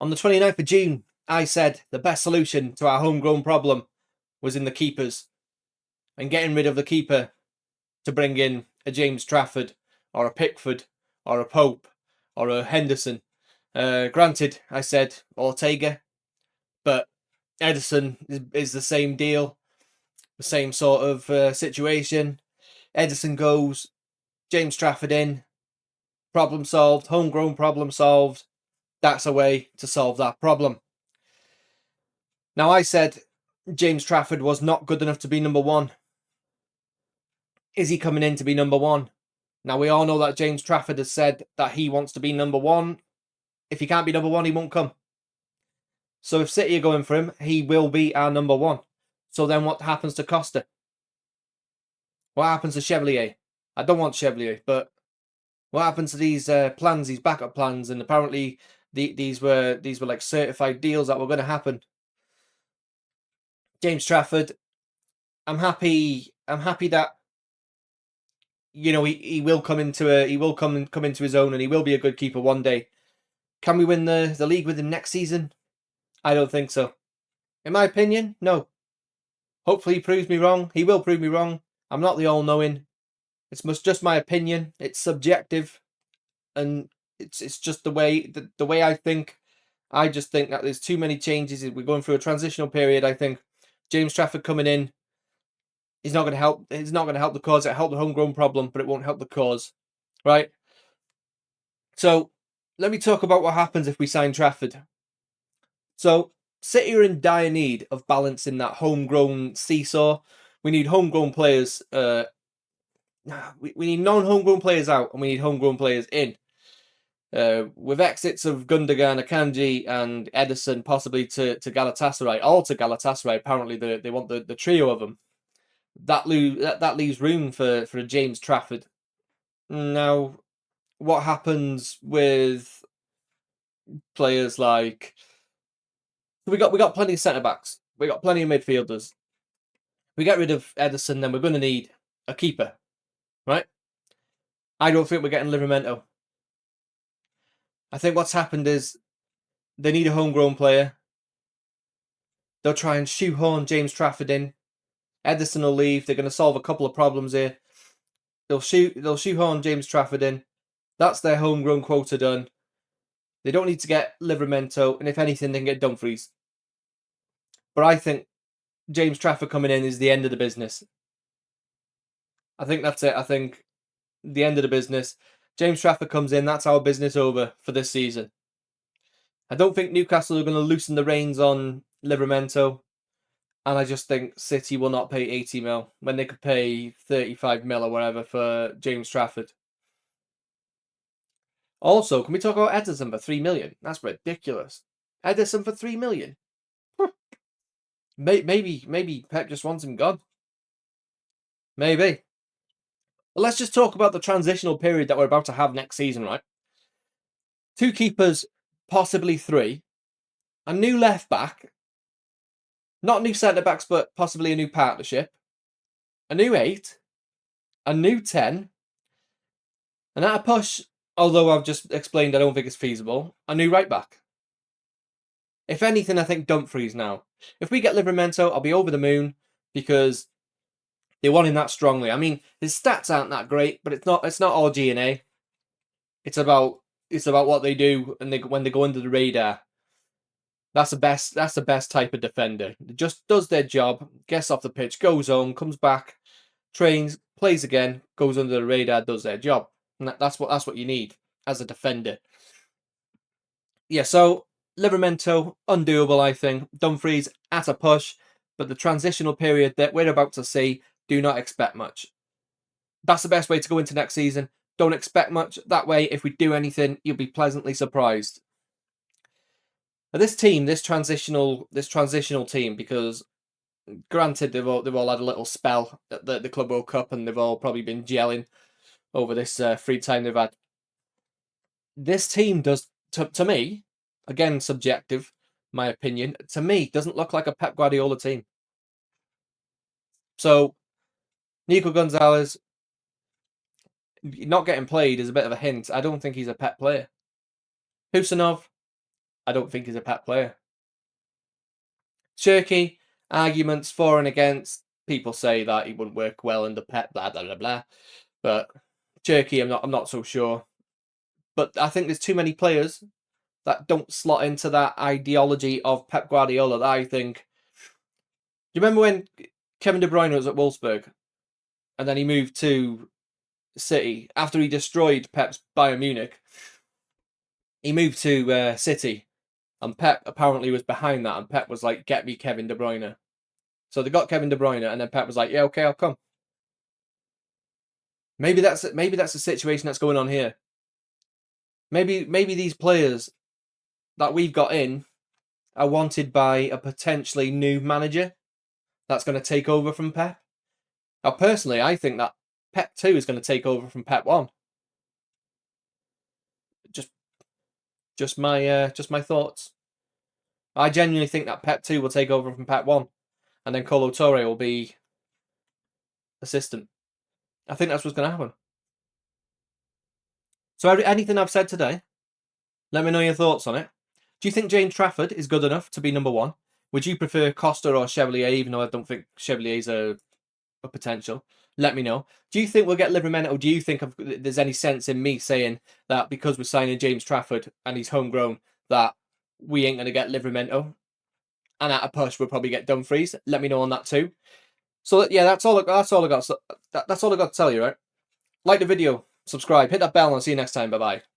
On the 29th of June, I said the best solution to our homegrown problem was in the keepers and getting rid of the keeper to bring in a James Trafford or a Pickford or a Pope or a Henderson. Granted, I said Ortega, but Ederson is the same deal, the same sort of situation. Ederson goes, James Trafford in, problem solved, homegrown problem solved. That's a way to solve that problem. Now, I said James Trafford was not good enough to be number one. Is he coming in to be number one? Now, we all know that James Trafford has said that he wants to be number one. If he can't be number one, he won't come. So if City are going for him, he will be our number one. So then what happens to Costa? What happens to Chevalier? I don't want Chevalier, but what happens to these plans, these backup plans? And apparently these were like certified deals that were going to happen. James Trafford, I'm happy that he will come into his own and he will be a good keeper one day. Can we win the league with him next season? I don't think so. In my opinion, no. Hopefully he proves me wrong. He will prove me wrong. I'm not the all-knowing. It's just my opinion. It's subjective, and it's just the way I think. I just think that there's too many changes. We're going through a transitional period. I think James Trafford coming in is not going to help. It's not going to help the cause. It'll help the homegrown problem, but it won't help the cause, right? So let me talk about what happens if we sign Trafford. So City are in dire need of balancing that homegrown seesaw. We need homegrown players. We need non-homegrown players out, and we need homegrown players in. With exits of Gundogan, Akanji, and Ederson possibly to Galatasaray, all to Galatasaray. Apparently, they want the trio of them. That leaves room for a James Trafford. Now, what happens with players like? We got plenty of centre backs. We got plenty of midfielders. We get rid of Ederson, then we're going to need a keeper, right? I don't think we're getting Livramento. I think what's happened is they need a homegrown player. They'll try and shoehorn James Trafford in. Ederson will leave. They're going to solve a couple of problems here. They'll shoehorn James Trafford in. That's their homegrown quota done. They don't need to get Livramento, and if anything, they can get Dumfries. But I think James Trafford coming in is the end of the business. I think that's it. I think the end of the business. James Trafford comes in. That's our business over for this season. I don't think Newcastle are going to loosen the reins on Livramento. And I just think City will not pay 80 mil when they could pay 35 mil or whatever for James Trafford. Also, can we talk about Ederson for 3 million? That's ridiculous. Ederson for 3 million? Maybe Pep just wants him gone. Maybe. Well, let's just talk about the transitional period that we're about to have next season, right? 2 keepers, possibly 3. A new left back. Not new centre backs, but possibly a new partnership. A new 8. A new 10. And at a push, although I've just explained I don't think it's feasible, a new right back. If anything, I think Dumfries now. If we get Livramento, I'll be over the moon because they want him that strongly. I mean, his stats aren't that great, but it's not all G&A. It's about what they do and when they go under the radar. That's the best type of defender. It just does their job, gets off the pitch, goes home, comes back, trains, plays again, goes under the radar, does their job. And that's what you need as a defender. Yeah, so Livramento, undoable, I think. Dumfries at a push, but the transitional period that we're about to see, do not expect much. That's the best way to go into next season. Don't expect much. That way, if we do anything, you'll be pleasantly surprised. Now, this transitional team, because granted they've all had a little spell at the Club World Cup, and they've all probably been gelling over this free time they've had. This team does, to me, again subjective, my opinion, to me doesn't look like a Pep Guardiola team. So, Nico Gonzalez not getting played is a bit of a hint. I don't think he's a Pep player. Husanov, I don't think he's a Pep player. Turkey, arguments for and against. People say that he wouldn't work well under Pep, blah blah blah blah. But Turkey, I'm not so sure. But I think there's too many players that don't slot into that ideology of Pep Guardiola that I think. Do you remember when Kevin De Bruyne was at Wolfsburg and then he moved to City after he destroyed Pep's Bayern Munich? He moved to City, and Pep apparently was behind that, and Pep was like, "Get me Kevin De Bruyne." So they got Kevin De Bruyne, and then Pep was like, "Yeah, okay, I'll come." Maybe that's the situation that's going on here. Maybe these players that we've got in are wanted by a potentially new manager that's going to take over from Pep. Now, personally, I think that Pep 2 is going to take over from Pep 1. Just my thoughts. I genuinely think that Pep 2 will take over from Pep 1, and then Colo Torre will be assistant. I think that's what's going to happen. So anything I've said today, let me know your thoughts on it. Do you think James Trafford is good enough to be number 1? Would you prefer Costa or Chevalier, even though I don't think Chevalier's a potential? Let me know. Do you think we'll get Livramento? Do you think there's any sense in me saying that because we're signing James Trafford and he's homegrown, that we ain't going to get Livramento? And at a push, we'll probably get Dumfries. Let me know on that too. So yeah, that's all I got. That's all I got to tell you, right? Like the video, subscribe, hit that bell, and I'll see you next time. Bye bye.